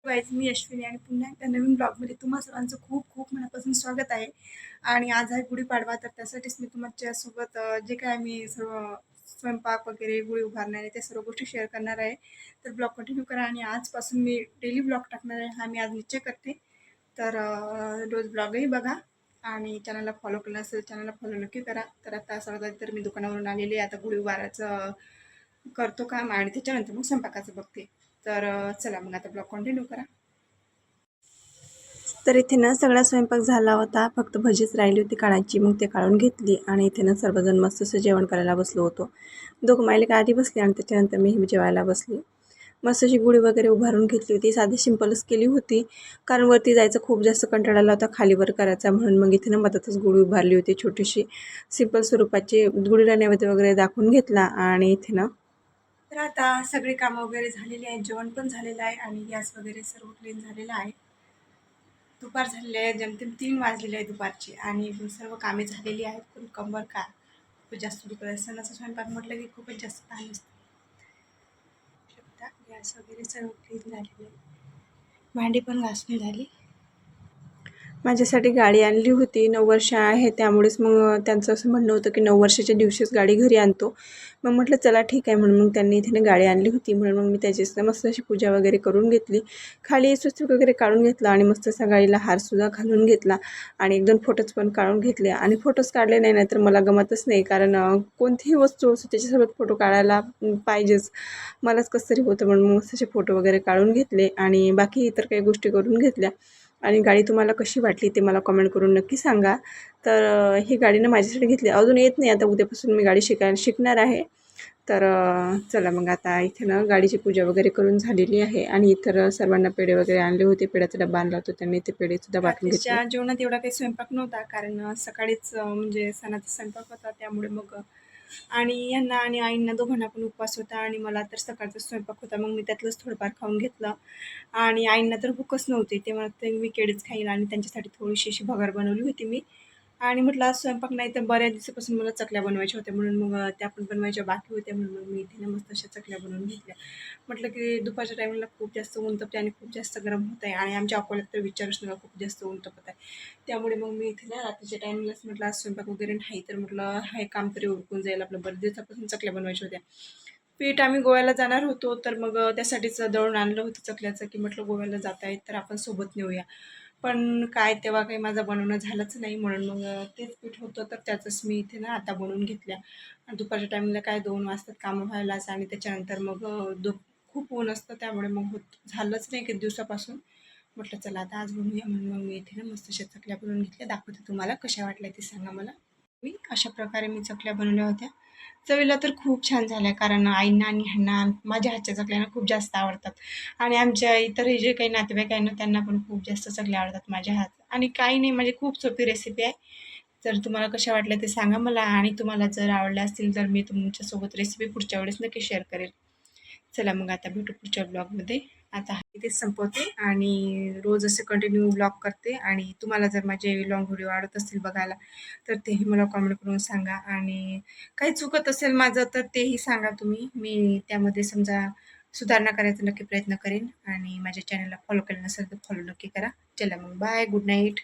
Guys, मी अश्विनी आणि पुन्हा एकदा नवीन ब्लॉगमध्ये तुम्हा सर्वांचं खूप खूप मनापासून स्वागत आहे. आणि आज आहे गुढीपाडवा, तर त्यासाठीच मी तुमच्यासोबत जे काय मी सर्व स्वयंपाक वगैरे, गुढी उभारणारे ते सर्व गोष्टी शेअर करणार आहे. तर ब्लॉग कंटिन्यू करा आणि आजपासून मी डेली ब्लॉग टाकणार आहे, हा मी आज निश्चय करते. तर रोज ब्लॉगही बघा आणि चॅनलला फॉलो केलं असेल चॅनलला फॉलो नक्की करा. तर आता असं तर मी दुकानावरून आलेली आहे, आता गुढी उभारायचं करतो काम आणि त्याच्यानंतर मग स्वयंपाकाचं बघते. तर चला मग आता ब्लॉग कंटिन्यू करा. तर इथे ना सगळा स्वयंपाक झाला होता, फक्त भजीच राहिली होती काढायची. मग ते काढून घेतली आणि इथे ना सर्वजण मस्त असं जेवण करायला बसलो होतो. दोघं मायले आधी बसली आणि त्याच्यानंतर मी जेवायला बसली. मस्त अशी गुढी वगैरे उभारून घेतली होती. साधी सिंपलच केली होती, कारण वरती जायचं खूप जास्त कंटाळा आला होता, खालीवर करायचा म्हणून. मग इथे ना मधातच गुढी उभारली होती छोटीशी सिंपल स्वरूपाची. गुढीला नैवेद्य वगैरे दाखवून घेतला आणि इथे ना तर आता सगळी कामं वगैरे झालेली आहेत, जेवण पण झालेलं आहे आणि गॅस वगैरे सर्व क्लीन झालेलं आहे. दुपार झालेली आहे, जेमतेम 3 वाजलेले आहे दुपारचे आणि सर्व कामे झालेली आहेत. पण कंबर का खूप जास्त दुखत आहे. सणाचा स्वयंपाक म्हटलं की खूपच जास्त ताण असते. गॅस वगैरे सर्व क्लीन झालेले आहे, भांडी पण घासून झाली. माझ्यासाठी गाडी आणली होती. 9 वर्ष आहे, त्यामुळेच मग त्यांचं असं म्हणणं होतं की 9 वर्षाच्या दिवशीच गाडी घरी आणतो. मग म्हटलं चला ठीक आहे, म्हणून मग त्यांनी इथे गाडी आणली होती. म्हणून मग मी त्याचीच मस्त अशी पूजा वगैरे करून घेतली. खाली स्वस्तिक वगैरे काढून घेतला आणि मस्त असा गाडीला हारसुद्धा घालून घेतला आणि 1-2 फोटोज पण काढून घेतले. आणि फोटोज काढले नाही तर मला गमतच नाही, कारण कोणतीही वस्तू असो त्याच्यासोबत फोटो काढायला पाहिजेच. मलाच कसं तरी होतं, म्हणून मग मस्त असे फोटो वगैरे काढून घेतले आणि बाकी इतर काही गोष्टी करून घेतल्या. आणि गाडी तुम्हाला कशी वाटली ते मला कमेंट करून नक्की सांगा. तर ही गाडी माझ्यासाठी घेतली, अजून येत नाही, आता उद्यापासून मी गाडी शिकणार आहे. तर चला मग आता इथे ना गाडीची पूजा वगैरे करून झालेली आहे आणि इतर सर्वांना पेढे वगैरे आणले होते. पेढ्याचा डब्बा आणला होता त्यांनी, ते पेढेसुद्धा वाटून घेतले. जेवणात एवढा काही स्वयंपाक नव्हता, कारण सकाळीच म्हणजे सणाचा स्वयंपाक होता, त्यामुळे मग आणि यांना आणि आईंना दोघांना पण उपवास होता आणि मला तर सकाळचा स्वयंपाक होता. मग मी त्यातलंच थोडंफार खाऊन घेतलं आणि आईंना तर भूकच नव्हती, तेव्हा ते मी केळीच खाईल आणि त्यांच्यासाठी थोडीशी अशी भगर बनवली होती मी. आणि म्हटलं आज स्वयंपाक नाही तर बऱ्याच दिवसापासून मला चकल्या बनवायच्या होत्या, म्हणून मग त्या पण बनवायच्या बाकी होत्या, म्हणून मग मी इथे ना मस्त अशा चकल्या बनवून घेतल्या. म्हटलं की दुपारच्या टायमिंगला खूप जास्त ऊन तपते आणि खूप जास्त गरम होत आहे आणि आमच्या अकोल्यात तर विचारूच नका, खूप जास्त ऊन तपत आहे. त्यामुळे मग मी इथे ना रात्रीच्या टायमिंगलाच म्हटलं आज स्वयंपाक वगैरे नाही, तर म्हटलं हे काम तरी उरकून जाईल आपलं. बरेच दिवसापासून चकल्या बनवायच्या होत्या. पीठ आम्ही गोव्याला जाणार होतो, तर मग त्यासाठीच दळून आणलं होतं चकल्याचं, की म्हटलं गोव्याला जाता येत तर आपण सोबत नेऊया. पण काय तेव्हा काही माझं बनवणं झालंच नाही, म्हणून मग तेच पीठ होतं तर त्याचंच मी इथे ना आता बनवून घेतल्या. आणि दुपारच्या टायमिंगला काय 2 वाजतात कामं व्हायलाच आणि त्याच्यानंतर मग खूप ऊन असतं, त्यामुळे मग झालंच नाही किती दिवसापासून. म्हटलं चला आता आज बनवूया, म्हणून मग मी इथे ना मस्त अशा चकल्या बनवून घेतल्या. दाखवते तुम्हाला कशा वाटल्या ते सांगा मला. मी अशा प्रकारे मी चकल्या बनवल्या होत्या. चवीला तर खूप छान झाल्या, कारण आईंना आणि ह्यांना माझ्या हातच्या चकल्या खूप जास्त आवडतात आणि आमच्या इतर जे काही नातेवाईक आहे ना त्यांना पण खूप जास्त चकल्या आवडतात माझ्या हात. आणि काही नाही, म्हणजे खूप सोपी रेसिपी आहे. तर तुम्हाला कशा वाटल्या ते सांगा मला आणि तुम्हाला जर आवडल्या असतील तर मी तुमच्यासोबत रेसिपी पुढच्या वेळेस नक्की शेअर करेल. चला मग आता भेटू पुढच्या ब्लॉगमध्ये. आता इथेच संपवते आणि रोज असे कंटिन्यू ब्लॉग करते. आणि तुम्हाला जर माझे लॉंग व्हिडिओ आवडत असतील बघायला तर तेही मला कमेंट करून सांगा आणि काही चुकत असेल माझं तर तेही सांगा तुम्ही, मी त्यामध्ये समजा सुधारणा करायचा नक्की प्रयत्न करेन. आणि माझ्या चॅनलला फॉलो केलं नसेल तर फॉलो नक्की करा. चला मग बाय, गुड नाईट.